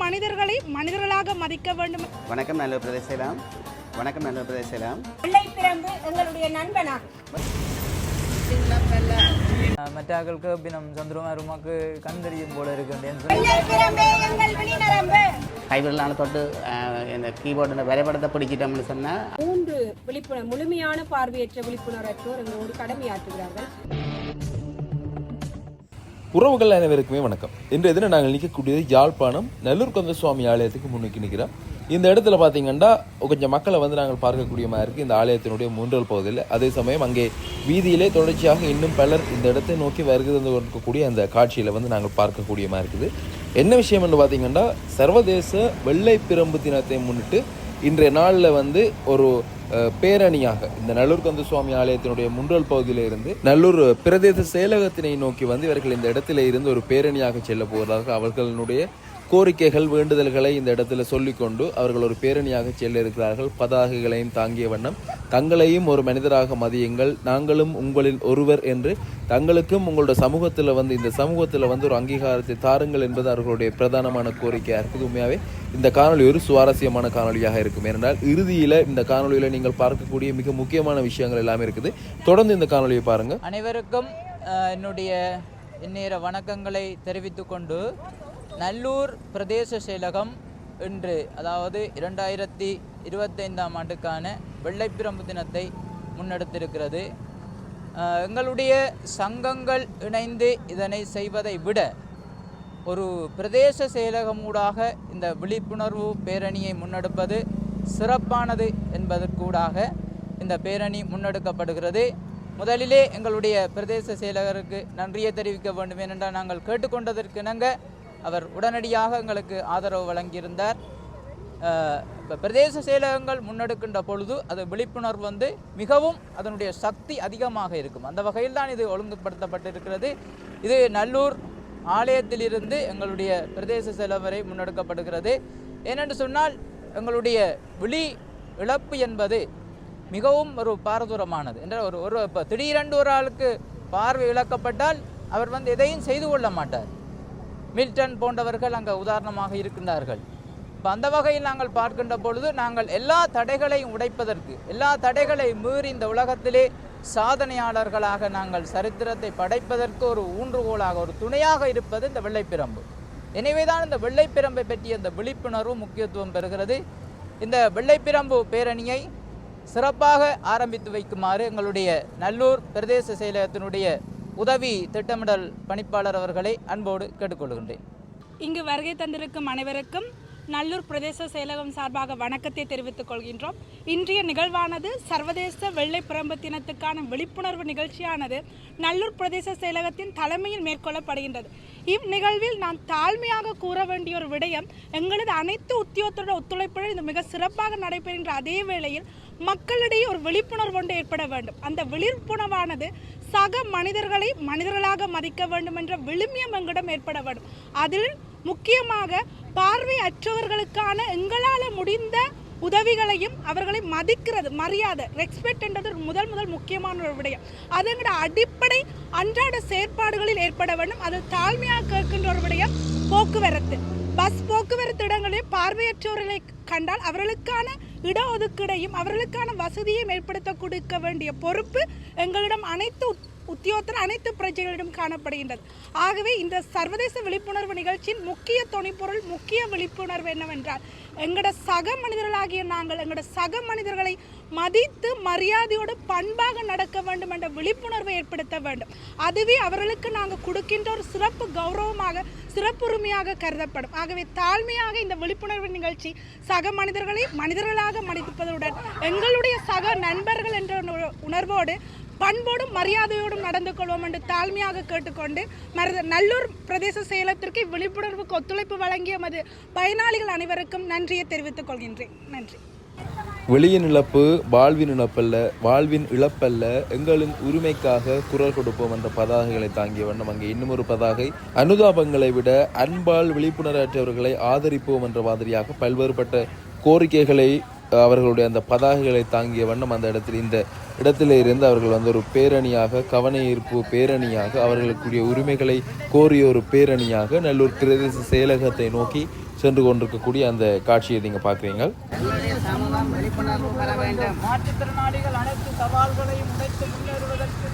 மனிதர்களை மனிதர்களாக மதிக்க வேண்டும். வணக்கம், நல்ல பிரதேசலாம். வணக்கம், நல்ல பிரதேசலாம். வெள்ளை பிரம்பு எங்களுடைய நண்பனா. மற்றாக்களுக்கு பின்னம் சந்திரமாருக்கு கண்டறியும் போல இருக்கு. கைவிரலான தொட்டு இந்த கீபோர்டு வரைபடத்தை பிடிச்சிட்டோம்னு சொன்னால் 3 விழிப்புணர்வு முழுமையான பார்வையற்ற விழிப்புணர்வற்றோர் எங்களோடு கடமையாற்றுகிறார்கள். உறவுகள் அனைவருக்குமே வணக்கம். இன்றைய தினம் நாங்கள் நிற்கக்கூடியது யாழ்ப்பாணம் நல்லூர் கந்தசுவாமி ஆலயத்துக்கு முன்னுக்கு நிற்கிறோம். இந்த இடத்துல பார்த்தீங்கன்னா கொஞ்சம் மக்களை நாங்கள் பார்க்கக்கூடிய மாதிரி இருக்குது இந்த ஆலயத்தினுடைய மூன்றல் பகுதியில். அதே சமயம் அங்கே வீதியிலே தொடர்ச்சியாக இன்னும் பலர் இந்த இடத்தை நோக்கி வருகிறது இருக்கக்கூடிய அந்த காட்சியில் நாங்கள் பார்க்கக்கூடிய மாதிரி இருக்குது. என்ன விஷயம் என்று பார்த்தீங்கன்னா, சர்வதேச வெள்ளை பிரம்பு தினத்தை முன்னிட்டு இன்றைய நாளில் ஒரு பேரணியாக இந்த நல்லூர் கந்தசுவாமி ஆலயத்தினுடைய முன்றல் பகுதியில இருந்து நல்லூர் பிரதேச செயலகத்தினை நோக்கி இவர்கள் இந்த இடத்துல இருந்து ஒரு பேரணியாக செல்ல போவதாக அவர்களுடைய கோரிக்கைகள் வேண்டுதல்களை இந்த இடத்துல சொல்லிக்கொண்டு அவர்கள் ஒரு பேரணியாக செல்ல இருக்கிறார்கள். பதாகைகளையும் தாங்கிய வண்ணம் தங்களையும் ஒரு மனிதராக மதியுங்கள், நாங்களும் உங்களில் ஒருவர் என்று தங்களுக்கும் உங்களோட சமூகத்தில் இந்த சமூகத்தில் ஒரு அங்கீகாரத்தை தாருங்கள் என்பது அவர்களுடைய பிரதானமான கோரிக்கையாக இருக்குது. உண்மையாகவே இந்த காணொலி ஒரு சுவாரஸ்யமான காணொலியாக இருக்கும். ஏனென்றால் இறுதியில் இந்த காணொலியில் நீங்கள் பார்க்கக்கூடிய மிக முக்கியமான விஷயங்கள் எல்லாமே இருக்குது. தொடர்ந்து இந்த காணொலியை பாருங்கள். அனைவருக்கும் என்னுடைய இந்நேர வணக்கங்களை தெரிவித்து கொண்டு, நல்லூர் பிரதேச செயலகம் இன்று அதாவது 2025ஆம் ஆண்டுக்கான வெள்ளைப்பிரம்பு தினத்தை முன்னெடுத்திருக்கிறது. எங்களுடைய சங்கங்கள் இணைந்து இதனை செய்வதை விட ஒரு பிரதேச செயலகமூடாக இந்த விழிப்புணர்வு பேரணியை முன்னெடுப்பது சிறப்பானது என்பதற்கூடாக இந்த பேரணி முன்னெடுக்கப்படுகிறது. முதலிலே எங்களுடைய பிரதேச செயலகருக்கு நன்றியை தெரிவிக்க வேண்டும். ஏனென்றால் நாங்கள் கேட்டுக்கொண்டதற்கிணங்க அவர் உடனடியாக எங்களுக்கு ஆதரவு வழங்கியிருந்தார். இப்போ பிரதேச செயலகங்கள் முன்னெடுக்கின்ற பொழுது அது விழிப்புணர்வு மிகவும் அதனுடைய சக்தி அதிகமாக இருக்கும். அந்த வகையில் தான் இது ஒழுங்குபடுத்தப்பட்டிருக்கிறது. இது நல்லூர் ஆலயத்திலிருந்து எங்களுடைய பிரதேச செயலகம் வரை முன்னெடுக்கப்படுகிறது. ஏனென்று சொன்னால் எங்களுடைய விழி இழப்பு என்பது மிகவும் ஒரு பாரதூரமானது. என்ற ஒரு இப்போ திடீரென்று ஒரு ஆளுக்கு பார்வை இழக்கப்பட்டால் அவர் எதையும் செய்து கொள்ள மாட்டார். மில்டன் போன்றவர்கள் அங்கே உதாரணமாக இருக்கின்றார்கள். இப்போ அந்த வகையில் நாங்கள் பார்க்கின்ற பொழுது நாங்கள் எல்லா தடைகளையும் உடைப்பதற்கு, எல்லா தடைகளை மீறி இந்த உலகத்திலே சாதனையாளர்களாக நாங்கள் சரித்திரத்தை படைப்பதற்கு ஒரு ஊன்றுகோலாக, ஒரு துணையாக இருப்பது இந்த வெள்ளைப்பிரம்பு. எனவே தான் இந்த வெள்ளைப்பிரம்பை பற்றிய இந்த விழிப்புணர்வு முக்கியத்துவம் பெறுகிறது. இந்த வெள்ளைப்பிரம்பு பேரணியை சிறப்பாக ஆரம்பித்து வைக்குமாறு எங்களுடைய நல்லூர் பிரதேச செயலகத்தினுடைய உதவி திட்டமிடல் பணிப்பாளர் அவர்களை அன்போடு கேட்டுக்கொள்கின்றேன். இங்கு வருகை தந்திருக்கும் அனைவருக்கும் நல்லூர் பிரதேச செயலகம் சார்பாக வணக்கத்தை தெரிவித்துக் கொள்கின்றோம். இன்றைய நிகழ்வானது சர்வதேச வெள்ளை பிரம்பு தினத்துக்கான விழிப்புணர்வு நிகழ்ச்சியானது நல்லூர் பிரதேச செயலகத்தின் தலைமையில் மேற்கொள்ளப்படுகின்றது. இந்நிகழ்வில் நான் தாழ்மையாக கூற வேண்டிய ஒரு விடயம், எங்களது அனைத்து உத்தியோகத்தோட ஒத்துழைப்புடன் இது மிக சிறப்பாக நடைபெறுகின்ற அதே வேளையில் மக்களிடையே ஒரு விழிப்புணர்வு ஒன்று ஏற்பட வேண்டும். அந்த விழிப்புணர்வானது சக மனிதர்களை மனிதர்களாக மதிக்க வேண்டும் என்ற விழுமியம் எங்களிடம் ஏற்பட வேண்டும். அதில் முக்கியமாக பார்வையற்றவர்களுக்கான எங்களால் முடிந்த உதவிகளையும் அவர்களை மதிக்கிறது, மரியாதை, ரெஸ்பெக்ட் என்றது முதல் முக்கியமான ஒரு விடயம். அது எங்களோட அடிப்படை அன்றாட செயற்பாடுகளில் ஏற்பட வேண்டும். அது தாழ்மையாக கேட்கின்ற ஒரு விடயம் போக்குவரத்து. பஸ் போக்குவரத்து இடங்களில் பார்வையற்றவர்களை கண்டால் அவர்களுக்கான இடஒதுக்கீடையும் அவர்களுக்கான வசதியையும் ஏற்படுத்த கொடுக்க வேண்டிய பொறுப்பு எங்களிடம் அனைத்து உத்தியோகத்தர் அனைத்து பிரஜைகளிடம் காணப்படுகின்றது. ஆகவே இந்த சர்வதேச விழிப்புணர்வு நிகழ்ச்சியின் முக்கிய துணைப்பொருள், முக்கிய விழிப்புணர்வு என்னவென்றால், எங்களோட சக மனிதர்களாகிய நாங்கள் எங்களோட சக மனிதர்களை மதித்து மரியாதையோடு பண்பாக நடக்க வேண்டும் என்ற விழிப்புணர்வை ஏற்படுத்த வேண்டும். அதுவே அவர்களுக்கு நாங்கள் கொடுக்கின்ற ஒரு சிறப்பு கௌரவமாக, சிறப்புரிமையாக கருதப்படும். ஆகவே தாழ்மையாக இந்த விழிப்புணர்வு நிகழ்ச்சி சக மனிதர்களை மனிதர்களாக மதிப்பதுடன் எங்களுடைய சக நண்பர்கள் என்ற உணர்வோடு பண்போடும் மரியாதையோடும் நடந்து கொள்வோம் என்று தாழ்மையாக கேட்டுக்கொண்டு, நல்லூர் பிரதேச செயலகத்திற்கு விழிப்புணர்வுக்கு ஒத்துழைப்பு வழங்கிய பயனாளிகள் அனைவருக்கும் நன்றியை தெரிவித்துக் கொள்கின்றேன். நன்றி. வெளியின் இழப்பு வாழ்வின் இழப்பல்ல, வாழ்வின் இழப்பல்ல, எங்களின் உரிமைக்காக குரல் கொடுப்போம் என்ற பதாகைகளை தாங்கிய வண்ணம் அங்கே இன்னும் ஒரு பதாகை, அனுதாபங்களை விட அன்பால் விழிப்புணர்வற்றவர்களை ஆதரிப்போம் என்ற மாதிரியாக பல்வேறுபட்ட கோரிக்கைகளை அவர்களுடைய அந்த பதாகைகளை தாங்கிய வண்ணம் அந்த இடத்தில் இந்த இடத்திலே இருந்து அவர்கள் ஒரு பேரணியாக, கவன ஈர்ப்பு பேரணியாக, அவர்களுக்குரிய உரிமைகளை கோரிய ஒரு பேரணியாக நல்லூர் பிரதேச செயலகத்தை நோக்கி சென்று கொண்டிருக்கக்கூடிய அந்த காட்சியை நீங்கள் பார்க்குறீங்க. சமூகம் விழிப்புணர்வு பெற வேண்டும். மாற்றுத்திறனாளிகள் அனைத்து சவால்களையும் உடைத்து முன்னேறுவதற்கு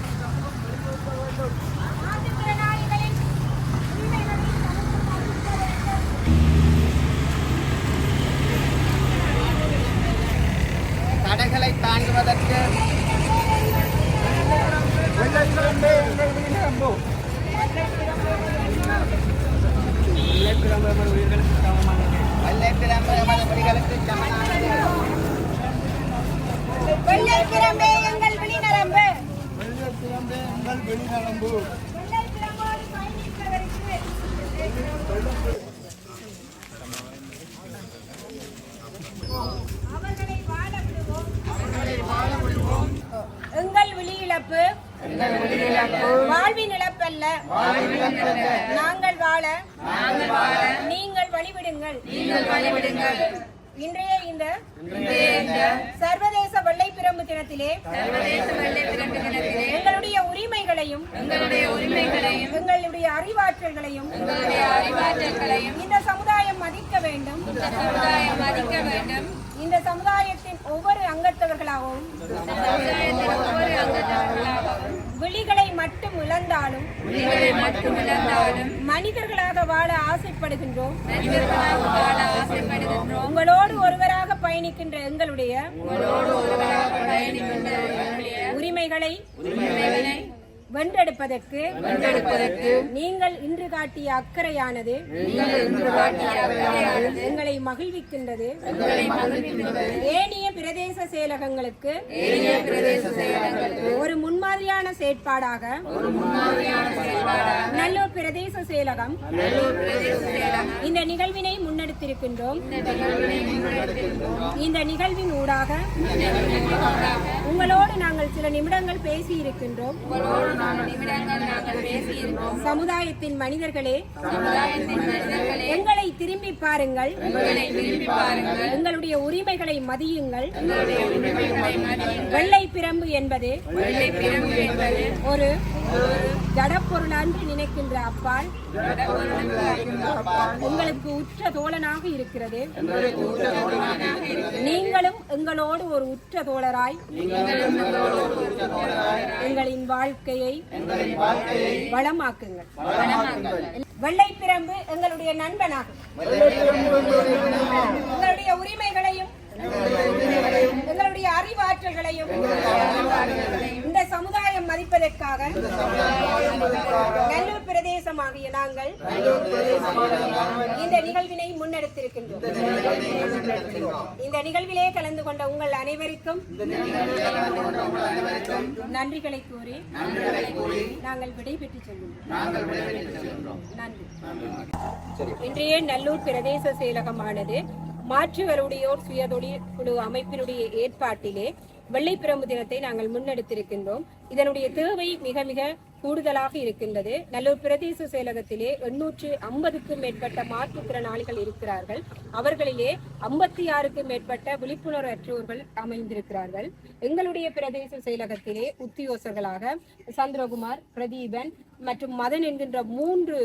தடைகளை தாண்டுவதற்கு வெள்ளைப்பிரம்புகளுக்கு சமமானது. வெள்ளைப்பிரம்பே எங்கள் விழிநரம்பு. எங்கள் விழி இழப்பு வாழ்வின் இழப்பல்ல. நாங்கள் வாழ நீங்கள் வழிவிடுங்கள். இன்றைய இந்த சர்வதேச வெள்ளைப்பிரம்பு தினத்திலே எங்களுடைய உரிமைகளையும் எங்களுடைய அறிவாற்றல்களையும் இந்த சமுதாயம் மதிக்க வேண்டும். இந்த சமுதாயத்தின் ஒவ்வொரு அங்கத்தவர்களாகவும் விழிகளை மட்டும் இழந்தாலும் மனிதர்களாக வாழ ஆசைப்படுகின்றோம். உங்களோடு ஒருவராக பயணிக்கின்ற எங்களுடைய உரிமைகளை வென்றெடுப்பதற்கு நீங்கள் இன்று காட்டிய அக்கறையானது எங்களை மகிழ்விக்கின்றது. ஏனைய பிரதேச செயலகங்களுக்கு ஒரு முன்மாதிரியான செயற்பாடாக நல்லூர் பிரதேச செயலகம் இந்த நிகழ்வினை முன்னெடுத்திருக்கின்றோம். இந்த நிகழ்வின் ஊடாக உங்களோடு நாங்கள் சில நிமிடங்கள் பேசியிருக்கின்றோம். சமுதாயத்தின் மனிதர்களே, எங்களை திரும்பி பாருங்கள். எங்களுடைய உரிமைகளை மதியுங்கள். வெள்ளை பிரம்பு என்பது ஒரு ஜடப்பொருள் அன்று நினைக்கின்ற அப்பால் உங்களுக்கு உற்ற தோழனாக இருக்கிறது. நீங்களும் எங்களோடு ஒரு உற்ற தோழராய் எங்களின் வாழ்க்கையை வளமாக்குங்கள். வெள்ளை பிரம்பு எங்களுடைய நண்பனாகும். எங்களுடைய உரிமைகளையும் எங்களுடைய அறிவாற்றல்களையும் இந்த சமுதாயம் மதிப்பதற்காக நல்லூர் பிரதேசமாகிய நாங்கள் இந்த நிகழ்வினை முன்னெடுத்திருக்கின்றோம். இந்த நிகழ்விலே கலந்து கொண்ட உங்கள் அனைவருக்கும் நன்றிகளை கூறி நாங்கள் விடைபெற்று செல்கின்றோம். நன்றி. இன்றைய நல்லூர் பிரதேச செயலகமானது மாற்றுவருடையோர் சுயதொழில் குழு அமைப்பினுடைய ஏற்பாட்டிலே வெள்ளைப்பிரம்பு தினத்தை நாங்கள் முன்னெடுத்திருக்கின்றோம். இதனுடைய தேவை மிக மிக கூடுதலாக இருக்கின்றது. நல்லூர் பிரதேச செயலகத்திலே 850க்கும் மேற்பட்ட மாற்றுத்திறனாளிகள் இருக்கிறார்கள். அவர்களிலே 56க்கும் மேற்பட்ட விழிப்புணர்வற்றோர்கள் அமைந்திருக்கிறார்கள். எங்களுடைய பிரதேச செயலகத்திலே உத்தியோகர்களாக சந்திரகுமார், பிரதீபன் மற்றும் மதன் என்கின்ற 3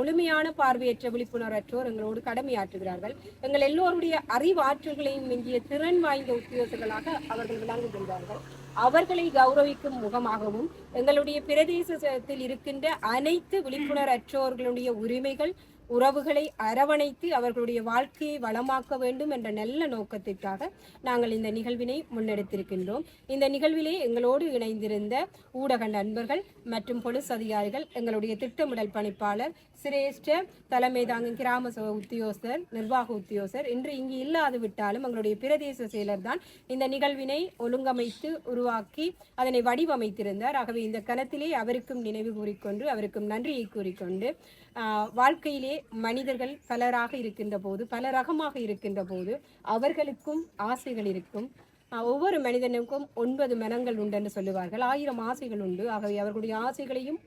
முழுமையான பார்வையற்ற விழிப்புணர்வற்றோர் எங்களோடு கடமையாற்றுகிறார்கள். எங்கள் எல்லோருடைய அறிவாற்றல்களையும் மிஞ்சிய திறன் வாய்ந்த உத்தியோகர்களாக அவர்கள் விளங்குகின்றார்கள். அவர்களை கௌரவிக்கும் முகமாகவும் எங்களுடைய பிரதேசத்தில் இருக்கின்ற அனைத்து விழிப்புணர்வற்றோர்களுடைய உரிமைகள் உறவுகளை அரவணைத்து அவர்களுடைய வாழ்க்கையை வளமாக்க வேண்டும் என்ற நல்ல நோக்கத்திற்காக நாங்கள் இந்த நிகழ்வினை முன்னெடுத்திருக்கின்றோம். இந்த நிகழ்விலே எங்களோடு இணைந்திருந்த ஊடக நண்பர்கள் மற்றும் போலீஸ் அதிகாரிகள், எங்களுடைய திட்டமிடல் பணிப்பாளர், சிரேஷ்ட தலைமை தாங்கும் கிராம சபை உத்தியோகஸ்தர், நிர்வாக உத்தியோகஸ்தர், இன்று இங்கு இல்லாது விட்டாலும் எங்களுடைய பிரதேச செயலர் தான் இந்த நிகழ்வினை ஒழுங்கமைத்து உருவாக்கி அதனை வடிவமைத்திருந்தார். ஆகவே இந்த கணத்திலே அவருக்கும் நினைவு கூறிக்கொண்டு அவருக்கும் நன்றியை கூறிக்கொண்டு வாழ்க்கையிலே மனிதர்கள் பலராக இருக்கின்ற போது, பல ரகமாக இருக்கின்ற போது அவர்களுக்கும் ஆசைகள் இருக்கும். ஒவ்வொரு மனிதனுக்கும் 9 மனங்கள் உண்டு என்று சொல்லுவார்கள். 1000 ஆசைகள் உண்டு. ஆகவே அவர்களுடைய ஆசைகளையும்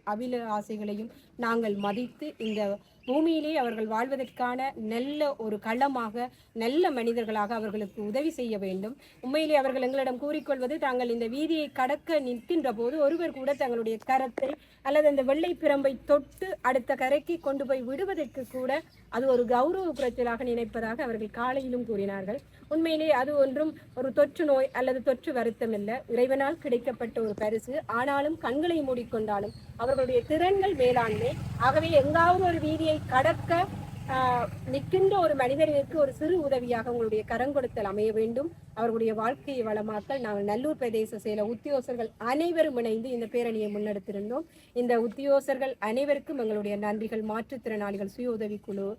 ஆசைகளையும் நாங்கள் மதித்து இந்த பூமியிலே அவர்கள் வாழ்வதற்கான நல்ல ஒரு களமாக, நல்ல மனிதர்களாக அவர்களுக்கு உதவி செய்ய வேண்டும். உண்மையிலே அவர்கள் எங்களிடம் கூறிக்கொள்வது, தாங்கள் இந்த வீதியை கடக்க நிற்கின்ற போது ஒருவர் கூட தங்களுடைய கரத்தை அல்லது அந்த வெள்ளை பிரம்பை தொட்டு அடுத்த கரைக்கு கொண்டு போய் விடுவதற்கு கூட அது ஒரு கௌரவ குறைச்சலாக நினைப்பதாக அவர்கள் காலையிலும் கூறினார்கள். உண்மையிலே அது ஒன்றும் ஒரு தொற்று நோய் அல்லது தொற்று வருத்தம் இல்லை, இறைவனால் கிடைக்கப்பட்ட ஒரு பரிசு. ஆனாலும் கண்களை மூடிக்கொண்டாலும் அவர்களுடைய திறன்கள் மேலாண்மை. ஆகவே எங்காவது ஒரு வீதியை கடக்க நிற்கின்ற ஒரு மனிதனுக்கு ஒரு சிறு உதவியாக உங்களுடைய கரங்கொடுத்தல் அமைய வேண்டும். அவர்களுடைய வாழ்க்கையை வளமாக்க நாங்கள் நல்லூர் பிரதேச செயல உத்தியோகர்கள் அனைவரும் இணைந்து இந்த பேரணியை முன்னெடுத்திருந்தோம். இந்த உத்தியோகர்கள் அனைவருக்கும் எங்களுடைய நன்றிகள். மாற்றுத்திறனாளிகள் சுய உதவிக்குழு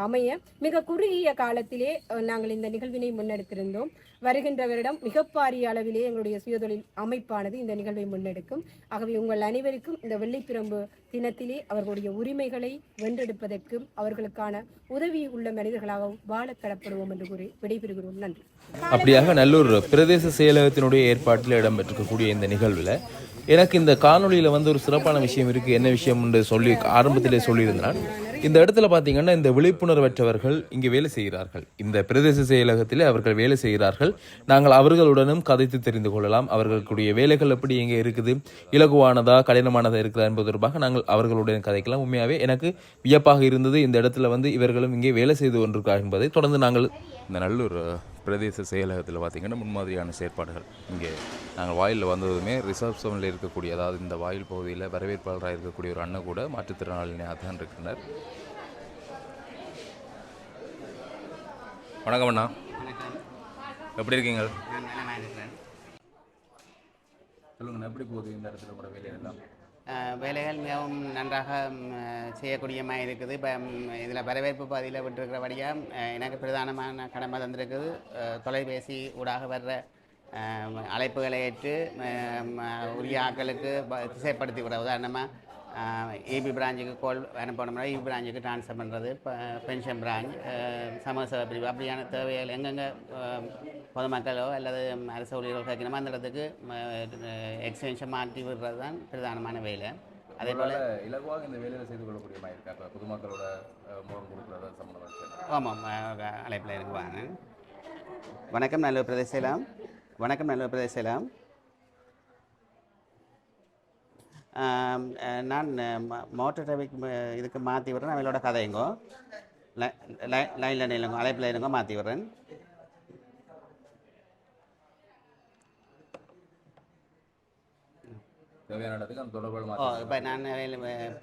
அமைய மிக குறுகிய காலத்திலே நாங்கள் இந்த நிகழ்வினை முன்னெடுத்திருந்தோம். வருகின்ற வருடம் மிக பாரிய அளவிலே எங்களுடைய சுயதொழில் அமைப்பானது இந்த நிகழ்வை முன்னெடுக்கும். ஆகவே உங்கள் அனைவருக்கும் இந்த வெள்ளைப்பிரம்பு தினத்திலே அவர்களுடைய உரிமைகளை வென்றெடுப்பதற்கும் அவர்களுக்கான உதவி உள்ள மனிதர்களாக வாழ கடப்படுவோம் என்று கூறி விடைபெறுகிறோம். நன்றி. அப்படியாக நல்லூர் பிரதேச செயலகத்தினுடைய ஏற்பாட்டில் இடம்பெற்றிருக்கக்கூடிய இந்த நிகழ்வில் எனக்கு இந்த காணொலியில் வந்து ஒரு சிறப்பான விஷயம் இருக்குது. என்ன விஷயம் என்று சொல்லி ஆரம்பத்திலே சொல்லியிருந்தான். இந்த இடத்துல பார்த்தீங்கன்னா இந்த விழிப்புணர்வற்றவர்கள் இங்கே வேலை செய்கிறார்கள். இந்த பிரதேச செயலகத்திலே அவர்கள் வேலை செய்கிறார்கள். நாங்கள் அவர்களுடனும் கதைத்து தெரிந்து கொள்ளலாம். அவர்களுடைய வேலைகள் எப்படி இங்கே இருக்குது, இலகுவானதா கடினமானதா இருக்குதா என்பது தொடர்பாக நாங்கள் அவர்களுடன் கதைக்கலாம். உண்மையாகவே எனக்கு வியப்பாக இருந்தது. இந்த இடத்துல வந்து இவர்களும் இங்கே வேலை செய்து கொண்டிருக்கிறார்கள் என்பதை தொடர்ந்து நாங்கள் இந்த நல்லூர் பிரதேச செயலகத்தில் பார்த்திங்கன்னா முன்மாதிரியான செயற்பாடுகள் இங்கே நாங்கள் வாயிலில் வந்ததுமே ரிசப்ஷனில் இருக்கக்கூடிய, அதாவது இந்த வாயில் பகுதியில் வரவேற்பாளராக இருக்கக்கூடிய ஒரு அண்ணன் கூட மாற்றுத்திறனாளியாக தான் இருக்கிறார். வணக்கம் அண்ணா, எப்படி இருக்கீங்க? சொல்லுங்கண்ணா, எப்படி போகுது இந்த இடத்துல கூட வேலையெல்லாம்? வேலைகள் மிகவும் நன்றாக செய்யக்கூடியமாக இருக்குது. இப்போ இதில் வரவேற்பு பகுதியில் விட்டுருக்கிறபடியாக எனக்கு பிரதானமான கடமை தந்திருக்குது. தொலைபேசி ஊடாக வர்ற அழைப்புகளை ஏற்று உரிய ஆட்களுக்கு திசைப்படுத்தி விட. உதாரணமாக ஏபி பிரான்ச்சுக்கு கால் அனுப்பணும்னா ஏபி பிரான்ச்சுக்கு ட்ரான்ஸ்ஃபர் பண்ணுறது, பென்ஷன் பிரான்ச், சமூக சேவை பிரிவு, அப்படியான தேவைகள் எங்கெங்கே பொதுமக்களோ அல்லது அரசு ஊழியர்கள் கேட்கணுமோ அந்த இடத்துக்கு எக்ஸ்டென்ஷன் மாற்றி விடுறது தான் பிரதானமான வேலை. அதே போல் இலகுவாக இந்த வேலையை செய்து கொள்ளக்கூடிய மாதிரி இருக்காங்க பொதுமக்களோட முகம் கொடுக்குறத சம்பந்தமாக. ஆமாம், அழைப்பில் இருக்குவாங்க. வணக்கம் நல்லூர் பிரதேசலாம். வணக்கம் நல்லூர் பிரதேசலாம். நான் மோட்டர் டிராஃபிக் இதுக்கு மாற்றி விடுறேன். அவங்களோட கதைங்கோ லைனில் நிலங்கோ அழைப்பில் இருங்கோ மாற்றி விடுறேன். இப்போ நான்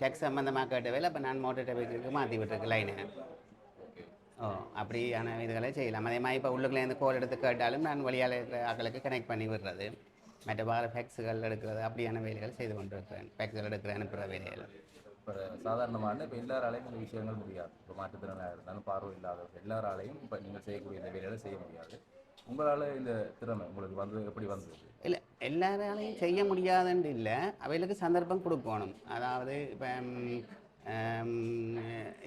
டெக்ஸ் சம்மந்தமாக கேட்ட வேலை இப்போ நான் மோட்டர் டிராஃபிக்கு மாற்றி விட்டுருக்கேன் லைனை. அப்படியான இதுகளை செய்யலாம். அதே மாதிரி இப்போ உள்ளுக்குள்ளேருந்து கோல் எடுத்து கேட்டாலும் நான் வழியால் இருக்கிற ஆக்களுக்கு கனெக்ட் பண்ணி விடுறது, மற்ற ஃபேக்ஸுகள் எடுக்கிறது, அப்படியான வேலைகள் செய்து கொண்டிருக்கிறேன். ஃபேக்ஸுகள் எடுக்கிற அனுப்புகிற வேலைகள். இப்போ சாதாரணமான இப்போ எல்லாராலையும் இந்த விஷயங்கள் முடியாது. இப்போ மாற்றுத்திறனாக இருந்தாலும் பார்வை இல்லாதவர்கள் எல்லாராலையும் இப்போ நீங்கள் செய்யக்கூடிய இந்த வேலைகளை செய்ய முடியாது. உங்களால் இந்த திறமை உங்களுக்கு வந்து எப்படி வந்தது? இல்லை, எல்லாராலையும் செய்ய முடியாதுன்னு இல்லை, அவைகளுக்கு சந்தர்ப்பம் கொடுக்கணும். அதாவது இப்போ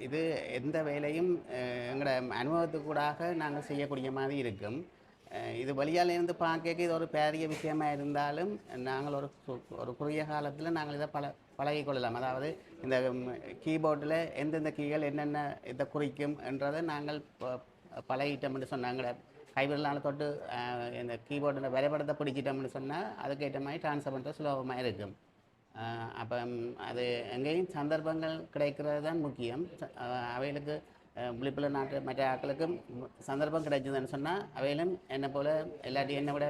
இது எந்த வேலையும் எங்களோட அனுபவத்துக்கூடாக நாங்கள் செய்யக்கூடிய மாதிரி இருக்கும். இது வழியால் இருந்து பார்க்க இது ஒரு பெரிய விஷயமா இருந்தாலும் நாங்கள் ஒரு குறுகிய காலத்தில் நாங்கள் இதை பழகிக்கொள்ளலாம். அதாவது இந்த கீபோர்டில் எந்தெந்த கீகள் என்னென்ன இதை குறிக்கும் என்றதை நாங்கள் பழகிட்டோம்னு சொன்னாங்க. கைவிரலால் தொட்டு இந்த கீபோர்டில் வரைபடத்தை பிடிச்சிட்டோம்னு சொன்னால் அதுக்கேற்ற மாதிரி ட்ரான்ஸ்ஃபர் பண்ணுறது சுலபமாக இருக்கும். அப்போ அது எங்கேயும் சந்தர்ப்பங்கள் கிடைக்கிறது தான் முக்கியம். அவைகளுக்கு விழிப்புல நாட்டு மற்ற ஆட்களுக்கும் சந்தர்ப்பம் கிடைச்சதுன்னு சொன்னால் அவையிலும் என்னை போல் எல்லாத்தையும் என்னை விட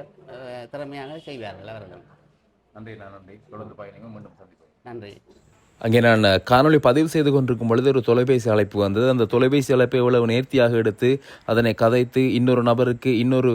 திறமையாக செய்வார்கள் அவர்கள். நன்றி. நன்றி. தொடர்ந்து பயணிங்க, மீண்டும் சந்திப்போம். நன்றி. அங்கே நான் காணொலி பதிவு செய்து கொண்டிருக்கும் பொழுது ஒரு தொலைபேசி அழைப்பு வந்தது. அந்த தொலைபேசி அழைப்பை எவ்வளவு நேர்த்தியாக எடுத்து அதனை கதைத்து இன்னொரு நபருக்கு இன்னொரு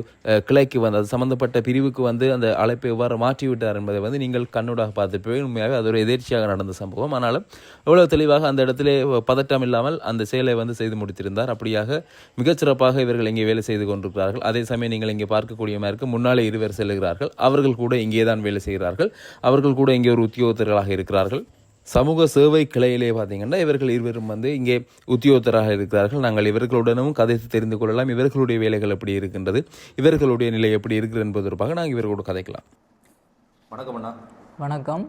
கிளைக்கு வந்து அது சம்மந்தப்பட்ட பிரிவுக்கு வந்து அந்த அழைப்பை எவ்வாறு மாற்றிவிட்டார் என்பதை வந்து நீங்கள் கண்ணூடாக பார்த்துட்டு உண்மையாக அது ஒரு எதிர்ச்சியாக நடந்த சம்பவம். ஆனாலும் எவ்வளவு தெளிவாக அந்த இடத்திலே பதட்டம் இல்லாமல் அந்த செயலை வந்து செய்து முடித்திருந்தார். அப்படியாக மிகச்சிறப்பாக இவர்கள் இங்கே வேலை செய்து கொண்டிருக்கிறார்கள். அதே சமயம் நீங்கள் இங்கே பார்க்கக்கூடிய மாதிரி முன்னாலே இருவர் செல்கிறார்கள். அவர்கள் கூட இங்கே தான் வேலை செய்கிறார்கள். அவர்கள் கூட இங்கே ஒரு உத்தியோகத்தர்களாக இருக்கிறார்கள். சமூக சேவை கிளையிலே பார்த்தீங்கன்னா இவர்கள் இருவரும் வந்து இங்கே உத்தியோகத்தராக இருக்கிறார்கள். நாங்கள் இவர்களுடனும் கதைத்து தெரிந்து கொள்ளலாம். இவர்களுடைய வேலைகள் எப்படி இருக்கின்றது, இவர்களுடைய நிலை எப்படி இருக்குது என்பது தொடர்பாக நாங்கள் இவர்களோடு கதைக்கலாம். வணக்கம் அண்ணா. வணக்கம்.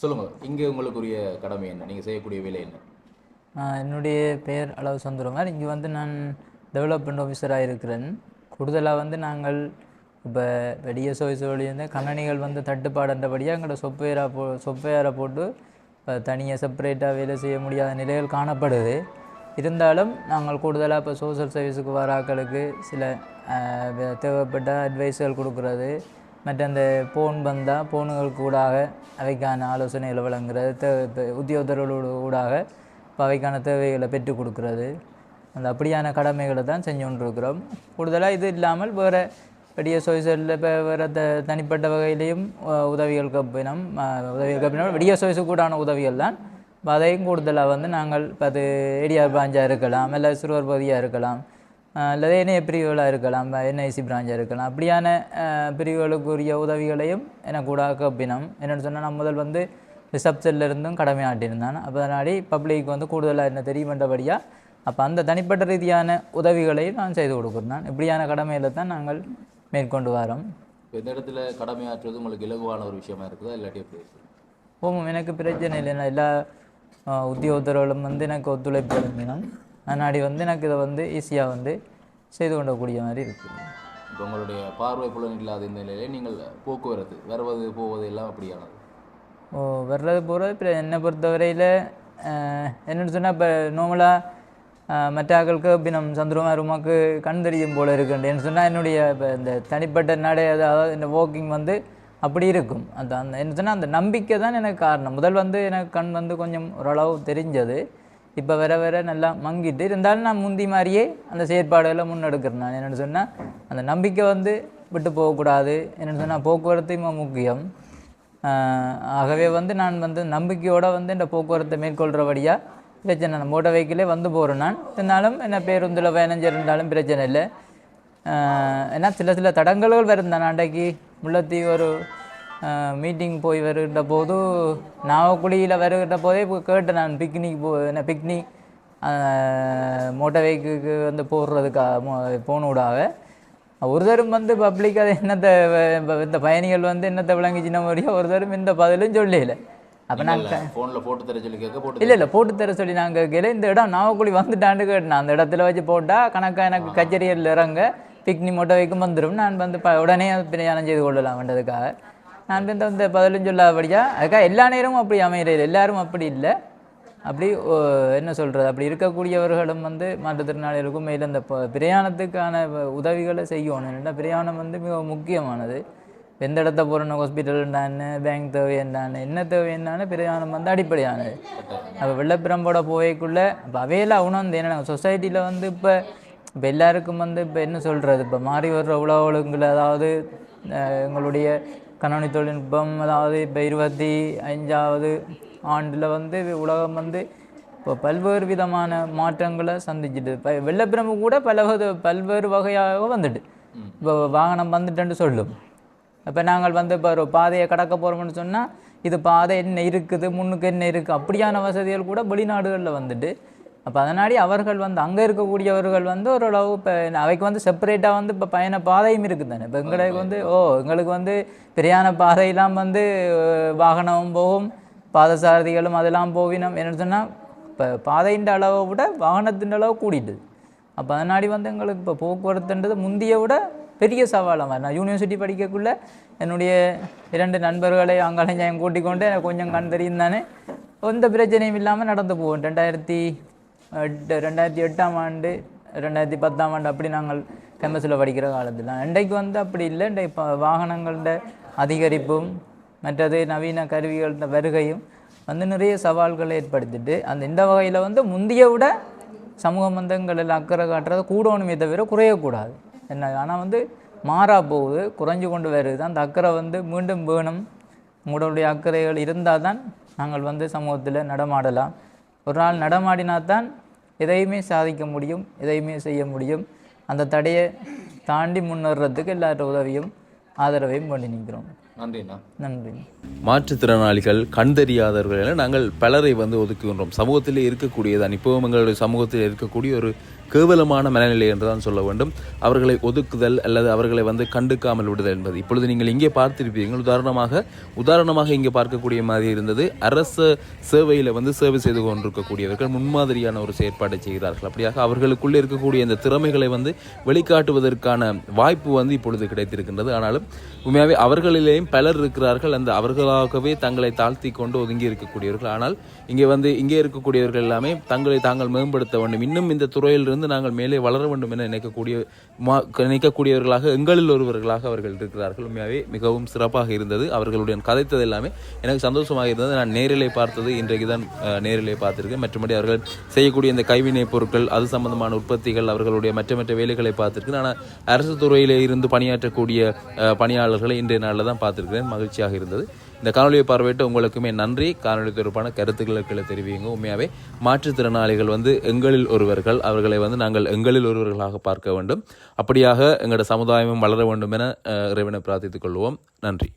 சொல்லுங்கள், இங்கே உங்களுக்குரிய கடமை என்ன, நீங்கள் செய்யக்கூடிய வேலை என்ன? என்னுடைய பெயர் அளவு சந்துரமார். இங்கே வந்து நான் டெவலப்மெண்ட் ஆஃபீஸராக இருக்கிறேன். கூடுதலாக வந்து நாங்கள் இப்போ டிஎஸ்ஓஎஸ்ஓலேருந்து கணனிகள் வந்து தட்டுப்பாடுன்றபடியாக எங்களோட சொஃப்ட்வேரை போட்டு இப்போ தனியாக செப்பரேட்டாக வேலை செய்ய முடியாத நிலைகள் காணப்படுது. இருந்தாலும் நாங்கள் கூடுதலாக இப்போ சோஷியல் சர்வீஸுக்கு வர ஆட்களுக்கு சில தேவைப்பட்ட அட்வைஸ்கள் கொடுக்குறது, மற்ற அந்த ஃபோன் வந்தால் ஃபோனுகளுக்கு ஊடாக அவைக்கான ஆலோசனைகளை வழங்குறது, உத்தியோகத்தர்களோடு ஊடாக இப்போ அவைக்கான தேவைகளை பெற்றுக் கொடுக்குறது, அந்த அப்படியான கடமைகளை தான் செஞ்சு கொண்டிருக்கிறோம். கூடுதலாக இது இல்லாமல் வேறு டிஎஸ்ஓஎஸ்ஸில் இப்போ வேறு தனிப்பட்ட வகையிலையும் உதவிகள் கப்பினம் டிஎஸ்ஓஎஸ்ஸுக்கு கூடான உதவிகள் தான். இப்போ அதையும் கூடுதலாக வந்து நாங்கள் இப்போ அது ஏடிஆர் பிராஞ்சாக இருக்கலாம், இல்லை சிறுவர் பகுதியாக இருக்கலாம், அல்லது என்ஐ பிரிவுகளாக இருக்கலாம், என்ஐசி பிராஞ்சாக இருக்கலாம், அப்படியான பிரிவுகளுக்குரிய உதவிகளையும் எனக்கு கூட கப்பினம். என்னென்னு சொன்னால் நான் முதல் வந்து ரிசப்ஷனில் இருந்தும் கடமையாட்டியிருந்தேன். அப்போ அதனாடி பப்ளிக் வந்து கூடுதலாக என்ன தெரியுமென்றபடியாக அப்போ அந்த தனிப்பட்ட ரீதியான உதவிகளையும் நான் செய்து கொடுக்குறேன். இப்படியான கடமையில் தான் நாங்கள் மேற்கொண்டு வரோம். இந்த இடத்துல கடமையாற்றுவது உங்களுக்கு இலகுவான ஒரு விஷயமா இருக்குதா இல்லாட்டி எப்படி? எனக்கு பிரச்சனை இல்லை. எல்லா உத்தியோகத்தர்களும் வந்து எனக்கு ஒத்துழைப்பு வழங்கினோம். அதனாடி வந்து எனக்கு இதை வந்து ஈஸியாக வந்து செய்து கொண்டக்கூடிய மாதிரி இருக்குது. இப்போ உங்களுடைய பார்வை புலன் இல்லாத இந்த நிலையில் நீங்கள் போக்குவரத்து வருவது போவது எல்லாம் அப்படியானது? வர்றது போகிறது இப்போ என்னை பொறுத்தவரையில் என்னென்னு சொன்னால் இப்போ நார்மலாக மற்ற ஆக்களுக்கு இப்போ நம்ம சந்திரமாருக்கு கண் தெரியும் போல் இருக்குன்னு சொன்னால் என்னுடைய இப்போ இந்த தனிப்பட்ட நடை, அதாவது இந்த வாக்கிங் வந்து அப்படி இருக்கும். அந்த என்ன சொன்னால் அந்த நம்பிக்கை தான் எனக்கு காரணம். முதல் வந்து எனக்கு கண் வந்து கொஞ்சம் ஓரளவு தெரிஞ்சது. இப்போ வேற நல்லா மங்கிட்டு இருந்தாலும் நான் முந்தி மாதிரியே அந்த செயற்பாடுகளை முன்னெடுக்கிறேன். நான் என்னென்னு சொன்னால் அந்த நம்பிக்கை வந்து விட்டு போகக்கூடாது. என்னென்னு சொன்னால் போக்குவரத்து முக்கியம். ஆகவே வந்து நான் வந்து நம்பிக்கையோடு வந்து இந்த போக்குவரத்தை மேற்கொள்கிறபடியாக பிரச்சனை. நான் மோட்டர் வெஹிக்கிளே வந்து போகிறேன். நான் இருந்தாலும் என்ன பேருந்தில் பயணஞ்சு இருந்தாலும் பிரச்சனை இல்லை. ஏன்னா சில தடங்கல்கள் வருந்தேன். நான் அன்றைக்கு முல்லைத்தீவு ஒரு மீட்டிங் போய் வருகின்ற போது நாவக்குழியில் வருகின்ற போதே கேட்டேன் நான் பிக்னிக் மோட்டர் வெஹிக்கிளுக்கு வந்து போடுறதுக்காக போனூடாக ஒருத்தரும் வந்து பப்ளிக் அது என்னத்தை இந்த பயணிகள் வந்து என்னத்தை விளங்கிச்சின மாதிரியா ஒருத்தரும் இந்த பதிலும் சொல்லல. அப்போ நாங்கள் ஃபோனில் போட்டு தர சொல்லி கேட்க இல்லை போட்டு தர சொல்லி நாங்கள் கேட்கல. இந்த இடம் நாவக்குழி வந்துட்டான்னு கேட்டேன். அந்த இடத்துல வச்சு போட்டால் கணக்காக எனக்கு கச்சேரியில் இறங்க பிக்னிக் மோட்டர் வைக்கும் வந்துடும். நான் வந்து உடனே பிரயாணம் செய்து கொள்ளலாம்ன்றதுக்காக நான் இந்த பதிலும் சொல்லாதபடியா அதுக்காக எல்லா நேரமும் அப்படி அமைகிறது. எல்லாரும் அப்படி இல்லை. அப்படி என்ன சொல்கிறது, அப்படி இருக்கக்கூடியவர்களும் வந்து மாற்றுத்திறனாளிகளுக்கும் மேலே இந்த பிரயாணத்துக்கான உதவிகளை செய்யணும். ஏன்னா பிரயாணம் வந்து மிக முக்கியமானது. எந்த இடத்த போகிறோன்னு ஹாஸ்பிட்டல் என்னான்னு, பேங்க் தேவை என்னான்னு, என்ன தேவை என்னான்னு பிரயாணம் வந்து அடிப்படையானது. அப்போ வெள்ளப்பிரம்போட போய்க்குள்ளே இப்போ அவையெல்லாம் உணர்ந்து என்ன சொசைட்டியில் வந்து இப்போ எல்லாருக்கும் வந்து இப்போ என்ன சொல்கிறது, இப்போ மாறி வர்ற உலகங்களை, அதாவது எங்களுடைய கணனி தொழில்நுட்பம், அதாவது இப்போ 25வது ஆண்டில் வந்து உலகம் வந்து இப்போ பல்வேறு விதமான மாற்றங்களை சந்திச்சுட்டு இப்போ வெள்ளப்பிரம்பு கூட பல்வேறு வகையாக வந்துட்டு இப்போ வாகனம் வந்துட்டுன்னு சொல்லும். இப்போ நாங்கள் வந்து இப்போ ஒரு பாதையை கடக்க போகிறோம்னு சொன்னால் இது பாதை என்ன இருக்குது, முன்னுக்கு என்ன இருக்குது, அப்படியான வசதிகள் கூட வெளிநாடுகளில் வந்துட்டு அப்போ அதனாடி அவர்கள் வந்து அங்கே இருக்கக்கூடியவர்கள் வந்து ஓரளவு இப்போ அவைக்கு வந்து செப்பரேட்டாக வந்து இப்போ பயண பாதையும் இருக்குது தானே. இப்போ எங்களுக்கு வந்து பிரயாண பாதையெல்லாம் வந்து வாகனமும் போகும், பாதசாரதிகளும் அதெல்லாம் போவினோம். என்னென்னு சொன்னால் இப்போ பாதையின் அளவை விட வாகனத்தின் அளவு கூடிட்டுது. அப்போ அதனாடி வந்து எங்களுக்கு இப்போ போக்குவரத்துன்றது முந்திய விட பெரிய சவாலாக நான் யூனிவர்சிட்டி படிக்கக்குள்ளே என்னுடைய 2 நண்பர்களை அங்காளைஞ்சாயம் கூட்டிக் கொண்டு எனக்கு கொஞ்சம் கண் தெரியும் தானே எந்த பிரச்சனையும் இல்லாமல் நடந்து போவோம். 2008ஆம் ஆண்டு 2010ஆம் ஆண்டு அப்படி நாங்கள் கேம்பஸில் படிக்கிற காலத்தில். இன்றைக்கு வந்து அப்படி இல்லை. இப்போ வாகனங்களோட அதிகரிப்பும் மற்றது நவீன கருவிகளோட வருகையும் வந்து நிறைய சவால்களை ஏற்படுத்திட்டு இந்த வகையில் வந்து முந்திய விட சமூக பந்தங்களில் அக்கறை காட்டுறதை கூடணுமே தவிர குறையக்கூடாது. என்ன ஆனால் வந்து மாறா போகுது, குறைஞ்சு கொண்டு வருது. அந்த அக்கறை வந்து மீண்டும் வேணும். உங்களுடைய அக்கறைகள் இருந்தால் தான் நாங்கள் வந்து சமூகத்தில் நடமாடலாம். ஒரு நாள் நடமாடினால்தான் எதையுமே சாதிக்க முடியும், எதையுமே செய்ய முடியும். அந்த தடையை தாண்டி முன்னேறதுக்கு எல்லாரோட உதவியும் ஆதரவையும் கொண்டு நிற்கிறோம். நன்றி. மாற்றுத்திறனாளிகள், கண் தெரியாதவர்கள் என நாங்கள் பலரை ஒதுக்குகின்றோம். சமூகத்திலே இருக்கக்கூடியதான் இப்போவும் எங்களுடைய சமூகத்தில் இருக்கக்கூடிய ஒரு கேவலமான மனநிலை என்றுதான் சொல்ல வேண்டும். அவர்களை ஒதுக்குதல் அல்லது அவர்களை கண்டுக்காமல் விடுதல் என்பது இப்பொழுது நீங்கள் இங்கே பார்த்திருப்பீர்கள். உதாரணமாக இங்கே பார்க்கக்கூடிய மாதிரி இருந்தது. அரசு சேவையில் சேவை செய்து கொண்டிருக்கக்கூடியவர்கள் முன்மாதிரியான ஒரு செயற்பாட்டை செய்கிறார்கள். அப்படியாக அவர்களுக்குள்ளே இருக்கக்கூடிய இந்த திறமைகளை வெளிக்காட்டுவதற்கான வாய்ப்பு இப்பொழுது கிடைத்திருக்கின்றது. ஆனாலும் உண்மையாகவே அவர்களிலேயும் பலர் இருக்கிறார்கள் அவர்களாகவே தங்களை தாழ்த்தி கொண்டு ஒதுங்கி இருக்கக்கூடியவர்கள். ஆனால் இங்கே இருக்கக்கூடியவர்கள் எல்லாமே தங்களை தாங்கள் மேம்படுத்த வேண்டும், இன்னும் இந்த துறையிலிருந்து நாங்கள் மேலே வளர வேண்டும் என நினைக்கக்கூடியவர்களாக எங்களில் ஒருவர்களாக அவர்கள் இருக்கிறார்கள். உண்மையாகவே மிகவும் சிறப்பாக இருந்தது. அவர்களுடன் கதைத்தது எல்லாமே எனக்கு சந்தோஷமாக இருந்தது. நான் நேரிலே பார்த்தது இன்றைக்கு தான் நேரிலே பார்த்திருக்கேன். மற்றபடி அவர்கள் செய்யக்கூடிய இந்த கைவினை பொருட்கள், அது சம்பந்தமான உற்பத்திகள், அவர்களுடைய மற்ற வேலைகளை பார்த்திருக்கேன். ஆனால் அரசு துறையிலே இருந்து பணியாற்றக்கூடிய பணியாளர்களை இன்றைய நாளில் தான் பார்த்திருக்கிறேன். மகிழ்ச்சியாக இருந்தது. இந்த காணொலியை பார்வையிட்டு உங்களுக்குமே நன்றி. காணொலி தொடர்பான கருத்துக்களை தெரிவிங்க. உண்மையாகவே மாற்றுத்திறனாளிகள் எங்களில் ஒருவர்கள். அவர்களை நாங்கள் எங்களில் ஒருவர்களாக பார்க்க வேண்டும். அப்படியாக எங்களோட சமுதாயமும் வளர வேண்டும் என இறைவனை பிரார்த்தித்துக் கொள்வோம். நன்றி.